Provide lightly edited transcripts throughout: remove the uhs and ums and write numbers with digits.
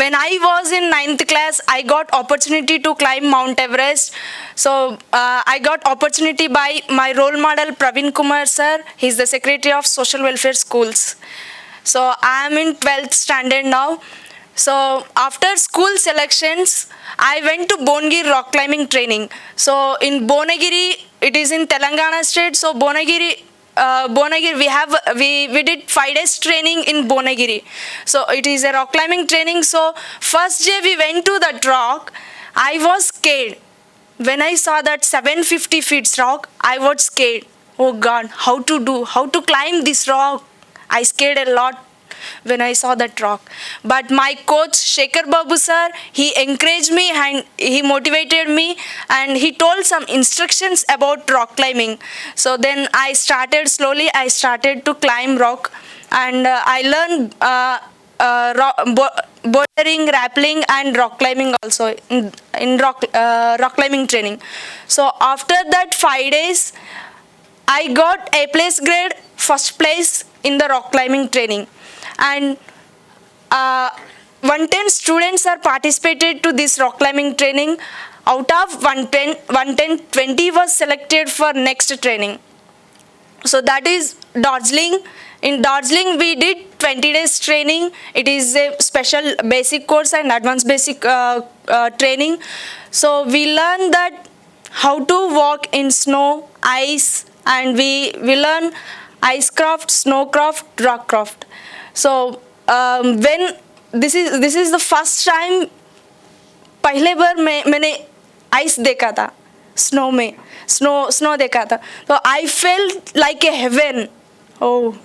when I was in ninth class, I got opportunity to climb Mount Everest. So I got opportunity by my role model Praveen Kumar sir. He's the secretary of social welfare schools. So I am in 12th standard now. So after school selections, I went to Bonagiri rock climbing training. So in Bonagiri, it is in Telangana state. So Bonagiri, we did 5 days training in Bonagiri. So it is a rock climbing training. So first day we went to that rock. I was scared. When I saw that 750 feet rock, I was scared. Oh God, how to climb this rock? I scared a lot when I saw that rock. But my coach Shekhar Babu sir, he encouraged me and he motivated me, and he told some instructions about rock climbing. So then I started slowly. I started to climb rock, and I learned bouldering, rappelling, and rock climbing also in rock climbing training. So after that 5 days, I got A plus grade, first place in the rock climbing training, and 110 students are participated to this rock climbing training. Out of 110, 20 was selected for next training. So that is Darjeeling. In Darjeeling, we did 20 days training. It is a special basic course and advanced basic training. So we learn that how to walk in snow, ice, and we learn ice craft, snow craft, rock craft. So when this is the first time पहले बार मैंने ice देखा था, snow में snow देखा था. तो I felt like a heaven. Oh,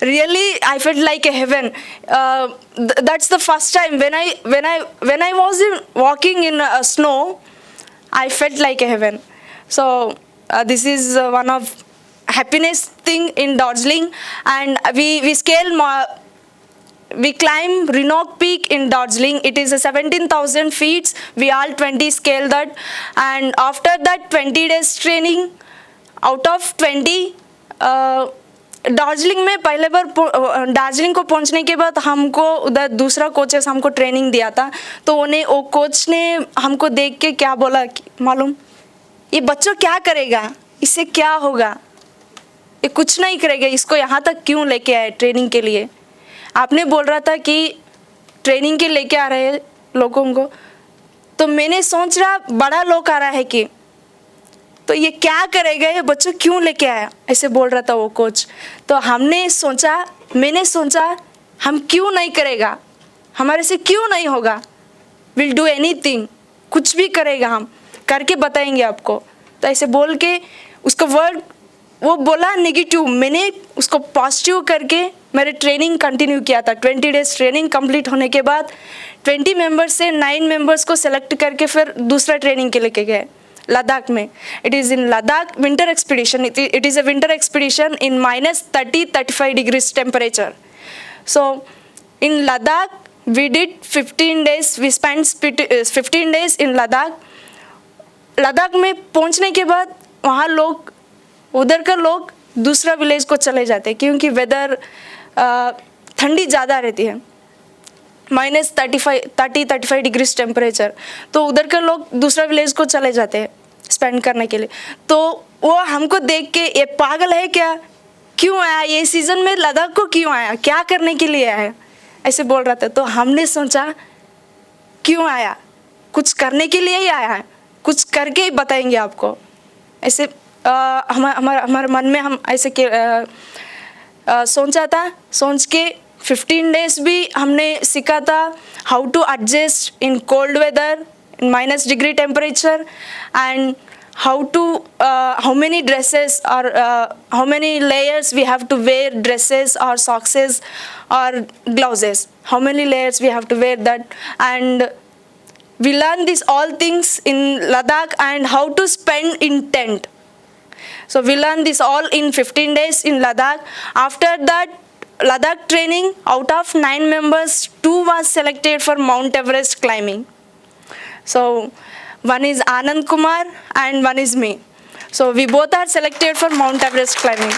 really? I felt like a heaven. That's the first time when I was walking in snow, I felt like a heaven. So this is one of happiness thing in Darjeeling, and we climb Renock Peak in Darjeeling. It is a 17,000 feet. We all 20 scale that, and after that 20 days training, out of 20. Darjeeling में पहले बार दार्जिलिंग को पहुंचने के बाद हमको उधर दूसरा coaches हमको ट्रेनिंग दिया था. तो वो कोच ने हमको देख के क्या बोला मालूम, ये बच्चों क्या करेगा, इससे क्या होगा, ये कुछ नहीं करेगा, इसको यहाँ तक क्यों लेके आए ट्रेनिंग के लिए. आपने बोल रहा था कि ट्रेनिंग के लेके आ रहे लोगों को. तो मैंने सोच रहा बड़ा लोग आ रहा है कि तो ये क्या करेगा, ये बच्चों क्यों लेके आया, ऐसे बोल रहा था वो कोच. तो मैंने सोचा हम क्यों नहीं करेगा, हमारे से क्यों नहीं होगा, विल डू एनीथिंग, कुछ भी करेगा, हम करके बताएंगे आपको. तो ऐसे बोल के उसका वर्ड वो बोला नेगेटिव, मैंने उसको पॉजिटिव करके मेरे ट्रेनिंग कंटिन्यू किया था. 20 डेज ट्रेनिंग कंप्लीट होने के बाद 20 मेंबर्स से 9 मेंबर्स को सेलेक्ट करके फिर दूसरा ट्रेनिंग के लेके गए लद्दाख में. It is in Ladakh winter expedition. It is a winter expedition in -30-35 degrees temperature. So in Ladakh we did 15 days. We spend 15 days in Ladakh. Ladakh में पहुंचने के बाद वहाँ लोग, उधर का लोग दूसरा विलेज को चले जाते हैं क्योंकि वेदर ठंडी ज़्यादा रहती है, -30-35 डिग्रीज टेम्परेचर. तो उधर के लोग दूसरा विलेज को चले जाते हैं स्पेंड करने के लिए. तो वो हमको देख के ये पागल है क्या, क्यों आया ये सीज़न में लद्दाख को, क्यों आया, क्या करने के लिए आया, ऐसे बोल रहा था. तो हमने सोचा क्यों आया, कुछ करने के लिए ही आया है, कुछ करके ही बताएंगे आपको. ऐसे हमारे मन में हम ऐसे सोचा था. सोच के 15 days भी हमने सीखा था how to adjust in cold weather, in -degree temperature, and how many dresses or how many layers we have to wear, dresses or socks or gloves, how many layers we have to wear that. And we learn these all things in Ladakh, and how to spend in tent. So we learned this all in 15 days in Ladakh. After that Ladakh training, out of 9 members, 2 was selected for Mount Everest climbing. So one is Anand Kumar and one is me. So we both are selected for Mount Everest climbing.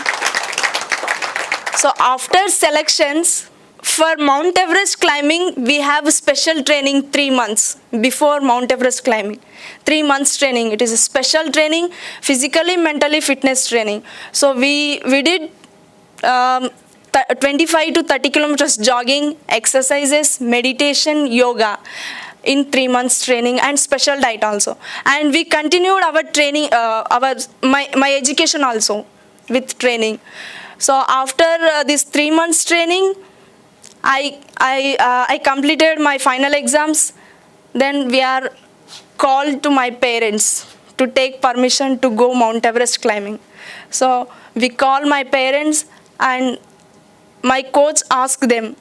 So after selections, for Mount Everest climbing, we have special training 3 months before Mount Everest climbing. 3 months training. It is a special training, physically, mentally fitness training. So we did 25 to 30 kilometers jogging, exercises, meditation, yoga in 3 months training, and special diet also. And we continued our training, my education also with training. So after this 3 months training, I completed my final exams. Then we are called to my parents to take permission to go Mount Everest climbing. So we call my parents, and my coach asked them,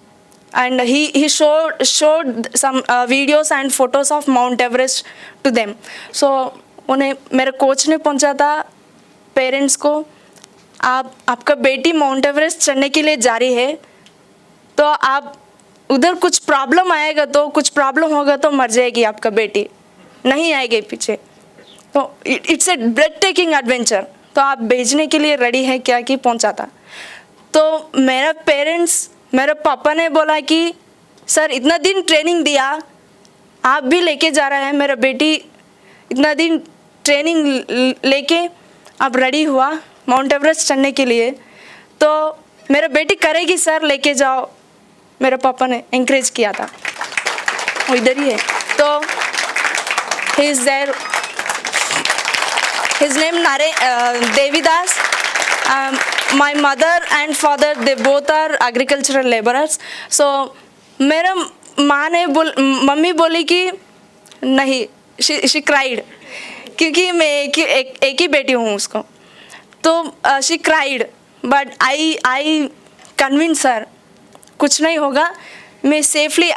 and he showed some videos and photos of Mount Everest to them. So उन्हें मेरे coach ने पहुंचा था parents को, आपका बेटी mount Everest चढ़ने के लिए जा रही है, तो आप उधर कुछ प्रॉब्लम आएगा, तो कुछ प्रॉब्लम होगा तो मर जाएगी आपका बेटी, नहीं आएगी पीछे, तो it's a breath taking adventure, तो आप भेजने के लिए रेडी है क्या, कि पहुंचा था. तो मेरे पापा ने बोला कि सर इतना दिन ट्रेनिंग दिया, आप भी लेके जा रहे हैं, मेरा बेटी इतना दिन ट्रेनिंग लेके अब रेडी हुआ माउंट एवरेस्ट चढ़ने के लिए, तो मेरा बेटी करेगी सर, लेके जाओ. मेरे पापा ने encourage किया था, वो इधर ही है. तो he is there, his name Devidas. My mother and father, they both are agricultural laborers. So मेरा मम्मी बोली कि नहीं, she cried, क्योंकि मैं एक ही बेटी हूँ उसको. तो she cried, but I convinced her, कुछ नहीं होगा, मैं safely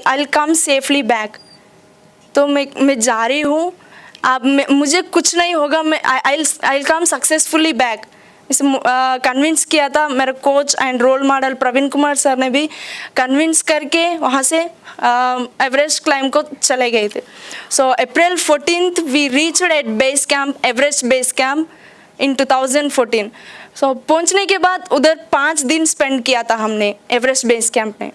I'll come safely back. तो मैं जा रही हूँ, अब मुझे कुछ नहीं होगा, मैं I'll come successfully back. इसे कन्विंस किया था मेरा coach and role model Praveen Kumar sir ने भी कन्विंस करके वहाँ से एवरेस्ट क्लाइम को चले गए थे. So April 14th we reached at base camp, Everest base camp in 2014. सो पहुँचने के बाद उधर 5 दिन स्पेंड किया था हमने एवरेस्ट बेस कैंप में.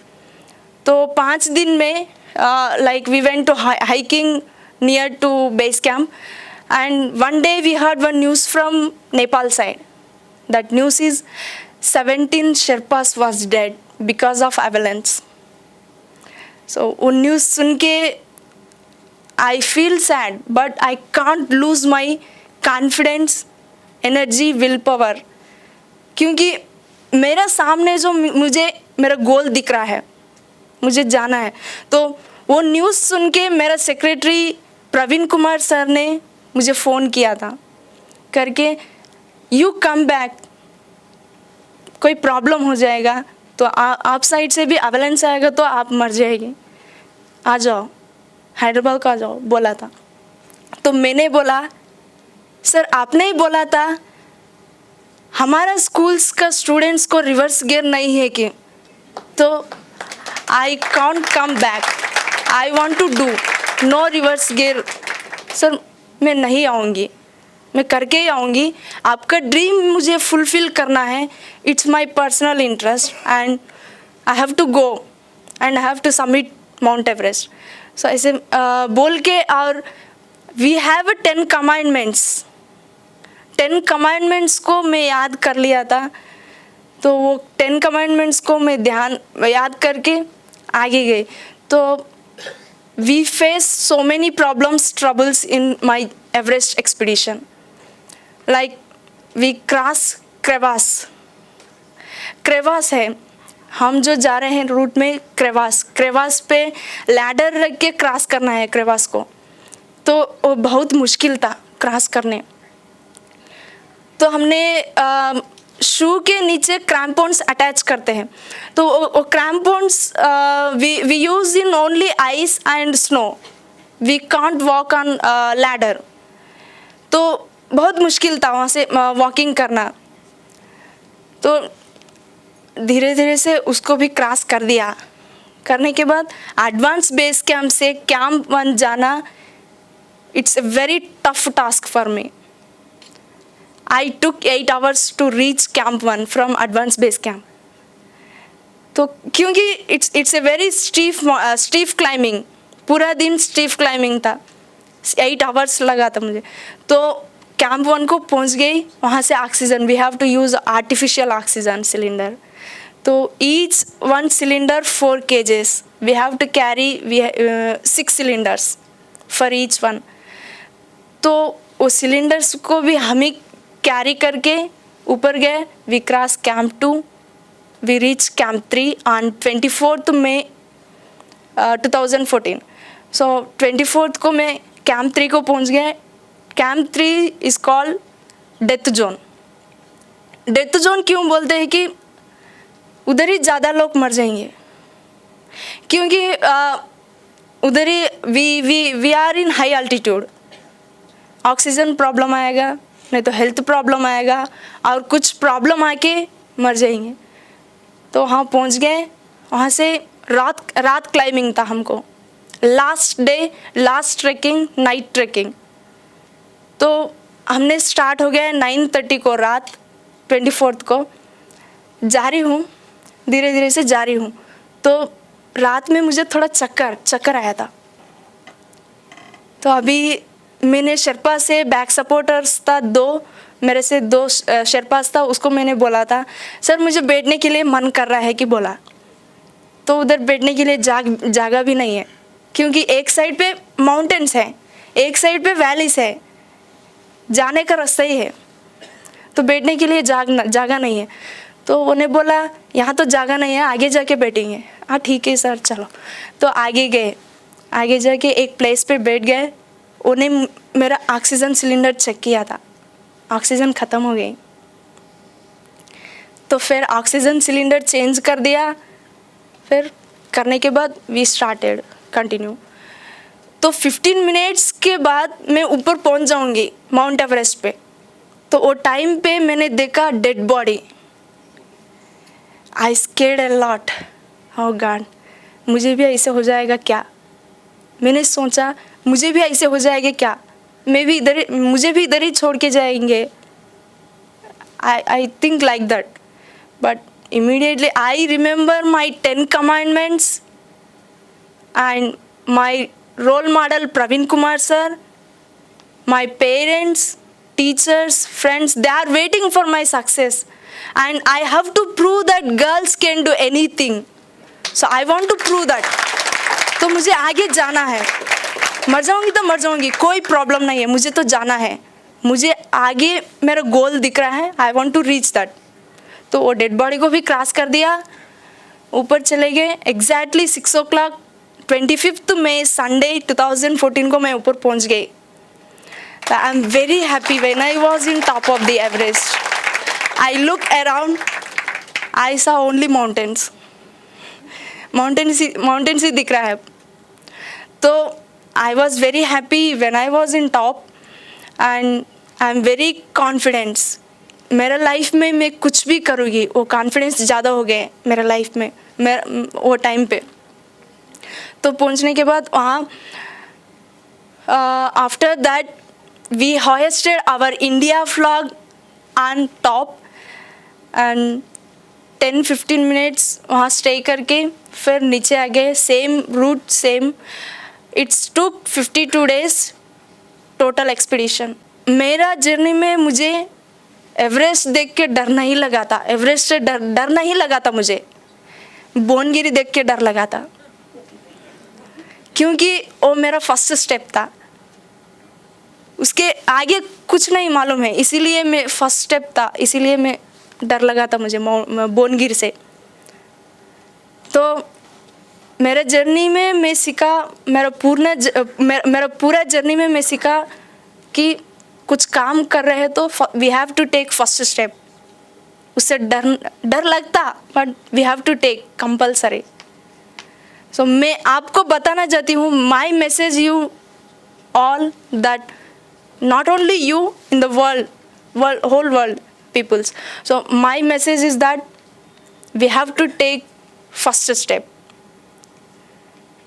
तो 5 दिन में like we went to hiking near to base camp, and one day we heard one news from Nepal side. That news is 17 Sherpas was dead because of avalanche. So वो news सुन के I feel sad, but I can't lose my confidence, energy, willpower. क्योंकि मेरा सामने जो मुझे मेरा गोल दिख रहा है, मुझे जाना है. तो वो न्यूज़ सुन के मेरा सेक्रेटरी प्रवीण कुमार सर ने मुझे फ़ोन किया था करके, यू कम बैक, कोई प्रॉब्लम हो जाएगा तो आप साइड से भी एवलांच आएगा तो आप मर जाएगी, आ जाओ हैदराबाद को आ जाओ, बोला था. तो मैंने बोला सर आपने ही बोला था हमारा स्कूल्स का स्टूडेंट्स को रिवर्स गियर नहीं है कि, तो I can't come back, I want to do no reverse gear. Sir मैं नहीं आऊँगी, मैं करके ही आऊँगी, आपका ड्रीम मुझे फुलफ़िल करना है, it's my personal interest and I have to go and I have to submit Mount Everest. So ऐसे बोल के, और वी हैव 10 कमांडमेंट्स. 10 कमांडमेंट्स को मैं याद कर लिया था, तो वो 10 कमांडमेंट्स को मैं याद करके आगे गई. तो we face so many problems, troubles in my Everest expedition. Like we cross crevasse है, हम जो जा रहे हैं रूट में क्रेवास पे लैडर रख के क्रॉस करना है क्रेवास को, तो वो बहुत मुश्किल था क्रॉस करने. तो हमने शू के नीचे क्रैम्पोन्स अटैच करते हैं, तो वो crampons we use in only ice and snow, we can't walk on ladder. तो बहुत मुश्किल था वहाँ से वॉकिंग करना. तो धीरे धीरे से उसको भी क्रॉस कर दिया. करने के बाद एडवांस बेस कैंप से कैंप 1 जाना, it's a very tough task for me. I took 8 hours to reach Camp 1 from Advanced Base Camp. तो क्योंकि इट्स ए वेरी स्टीफ क्लाइंबिंग, पूरा दिन स्टीफ क्लाइंबिंग था, 8 आवर्स लगा था मुझे। तो कैंप 1 को पहुंच गई, वहाँ से oxygen, we have to use artificial oxygen cylinder. तो each 1 cylinder 4 kgs, we have to carry 6 cylinders for each 1। तो वो सिलेंडर्स को भी हम ही कैरी करके ऊपर गए। We cross camp 2, we reach camp 3 on 24th May 2014। So 24th को मैं कैंप 3 को पहुंच गए। Camp 3 is called death zone. Death zone क्यों बोलते हैं कि उधर ही ज़्यादा लोग मर जाएंगे, क्योंकि उधर ही we are in high altitude, oxygen problem आएगा, नहीं तो हेल्थ प्रॉब्लम आएगा, और कुछ प्रॉब्लम आके मर जाएंगे। तो वहाँ पहुँच गए। वहाँ से रात क्लाइंबिंग था हमको, last day, last trekking, night trekking. तो हमने स्टार्ट हो गया 9:30 को रात 24th को। जा रही हूँ, धीरे धीरे से जा रही हूँ, तो रात में मुझे थोड़ा चक्कर आया था। तो अभी मैंने शेरपा से, बैक सपोर्टर्स था 2, मेरे से 2 शेरपास था, उसको मैंने बोला था सर मुझे बैठने के लिए मन कर रहा है कि बोला। तो उधर बैठने के लिए जगह भी नहीं है, क्योंकि एक साइड पे माउंटेन्स है, एक साइड पे वैलीज है, जाने का रास्ता ही है, तो बैठने के लिए जगह नहीं है। तो उन्हें बोला यहाँ तो जगह नहीं है, आगे जाके बैठेंगे। हाँ ठीक है सर चलो। तो आगे गए, आगे जाके एक प्लेस पे बैठ गए। उन्हें मेरा ऑक्सीजन सिलेंडर चेक किया था, ऑक्सीजन ख़त्म हो गई। तो फिर ऑक्सीजन सिलेंडर चेंज कर दिया। फिर करने के बाद वी स्टार्टेड कंटिन्यू। तो 15 मिनट्स के बाद मैं ऊपर पहुंच जाऊंगी माउंट एवरेस्ट पे। तो वो टाइम पे मैंने देखा dead body. I scared a lot, oh God, मुझे भी ऐसे हो जाएगा क्या। मैंने सोचा मुझे भी ऐसे हो जाएगा क्या, मुझे भी इधर ही छोड़ के जाएंगे। I think like that, but immediately I remember my 10 commandments and my role model Praveen Kumar sir, my parents, teachers, friends, they are waiting for my success and I have to prove that girls can do anything. So I want to prove that. तो मुझे आगे जाना है, मर जाऊंगी तो मर जाऊंगी, कोई प्रॉब्लम नहीं है, मुझे तो जाना है, मुझे आगे मेरा गोल दिख रहा है, I want to reach that. तो वो डेड बॉडी को भी क्रॉस कर दिया, ऊपर चले गए। Exactly 6 o'clock 25th May Sunday 2014 को मैं ऊपर पहुंच गई। I am very happy when I was in top of the Everest. I look around, I saw only mountains, mountains ही दिख रहा है। तो I was very happy when I was in top and I am very confidence. मेरा life में मैं कुछ भी करूँगी, वो कॉन्फिडेंस ज़्यादा हो गए मेरा लाइफ में वो टाइम पे। तो पहुँचने के बाद वहाँ after that we hosted our India flag on top and 10-15 minutes वहाँ स्टे करके फिर नीचे आ गए। Same route, same. It's took 52 days total expedition. मेरा जर्नी में मुझे एवरेस्ट देख के डर नहीं लगा था, एवरेस्ट से डर नहीं लगा था मुझे, बोनगिरी देख के डर लगा था, क्योंकि वो मेरा फर्स्ट स्टेप था, उसके आगे कुछ नहीं मालूम है, इसीलिए मैं फर्स्ट स्टेप था, इसीलिए मैं डर लगा था मुझे बोनगिर से। तो मेरे जर्नी में मैं सीखा, मेरा पूरा जर्नी में मैं सीखा कि कुछ काम कर रहे हैं तो we have to take first step. उससे डर लगता, but we have to take compulsory. So मैं आपको बताना चाहती हूँ, my message you all that not only you in the whole world peoples. So my message is that we have to take first step.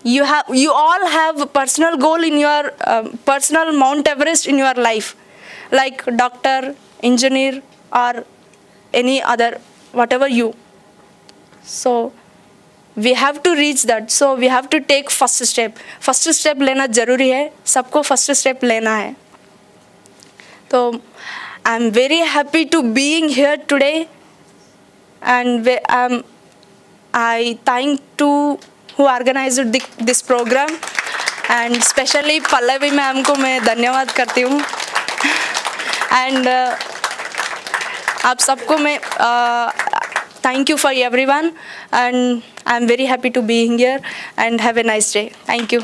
You all have a personal goal in your personal Mount Everest in your life, like doctor, engineer or any other, whatever you. So we have to reach that, so we have to take first step लेना ज़रूरी है, सबको first step लेना है. तो I am very happy to being here today, and I thank to who organized this program, and specially Pallavi ma'am को मैं धन्यवाद करती हूँ. एंड आप सबको मैं thank you for everyone, and I am very happy to being here, and have a nice day. Thank you.